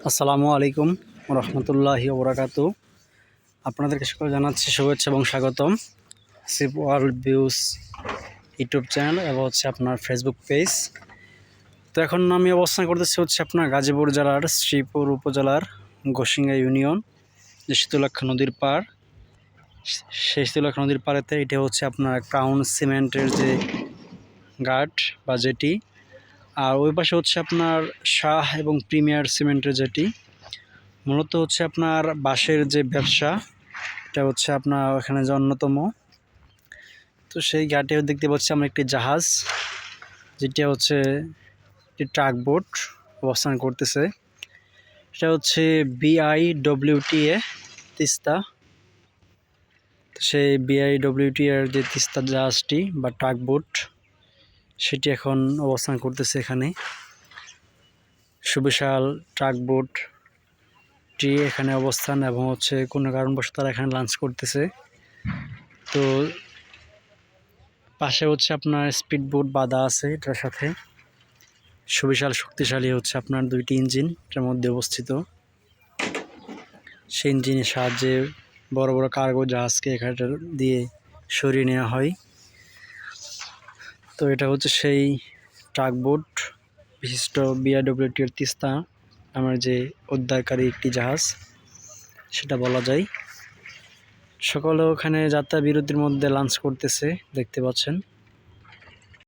আসসালামু আলাইকুম রহমতুল্লাহি ওবরাকাতু। আপনাদেরকে সকল জানাচ্ছি শুভেচ্ছা এবং স্বাগতম। Ship world views YouTube channel এবং আপনার ফেসবুক পেজ। তো এখন আমি অবস্থান করতেছি আপনার গাজীপুর জেলার শ্রীপুর উপজেলার গোসিঙ্গা ইউনিয়ন, যে শীতলক্ষ্যা নদীর পাড়। সেই শীতলক্ষ্যা নদীর পাড়েতে এটা আপনার ক্রাউন সিমেন্টের যে ঘাট বা জেটি, আর ওই পাশে আপনার শাহ এবং প্রিমিয়ার সিমেন্টের জেটি। মূলত আপনার বাঁশের যে ব্যবসা, এটা আপনার এখানে যে অন্যতম। তো সেই ঘাটে দেখতে পাচ্ছি আমরা একটি জাহাজ, যেটা একটি ট্রাক বোট অবস্থান করতেছে। এটা BIWTA তিস্তা। তো সেই BIWTA এর যে তিস্তা জাহাজটি বা ট্রাক বোট, সেটি এখন অবস্থান করতেছে এখানে। সুবিশাল ট্রাক বোট এখানে অবস্থান এবং কোনো কারণবশত তারা এখানে লঞ্চ করতেছে। তো পাশে আপনার স্পিড বোট বাঁধা আছে, এটার সাথে সুবিশাল শক্তিশালী আপনার দুইটি ইঞ্জিন এটার মধ্যে অবস্থিত। সেই ইঞ্জিনের সাহায্যে বড় বড় কার্গো জাহাজকে এখানে দিয়ে সরিয়ে নেওয়া হয়। তো এটা সেই ট্রাক বোট বিশিষ্ট BIWTA এর তিস্তা আমার যে উদ্ধারকারী একটি জাহাজ সেটা বলা যায়। সকলে ওখানে যাত্রা বিরতির মধ্যে লাঞ্চ করতেছে, দেখতে পাচ্ছেন।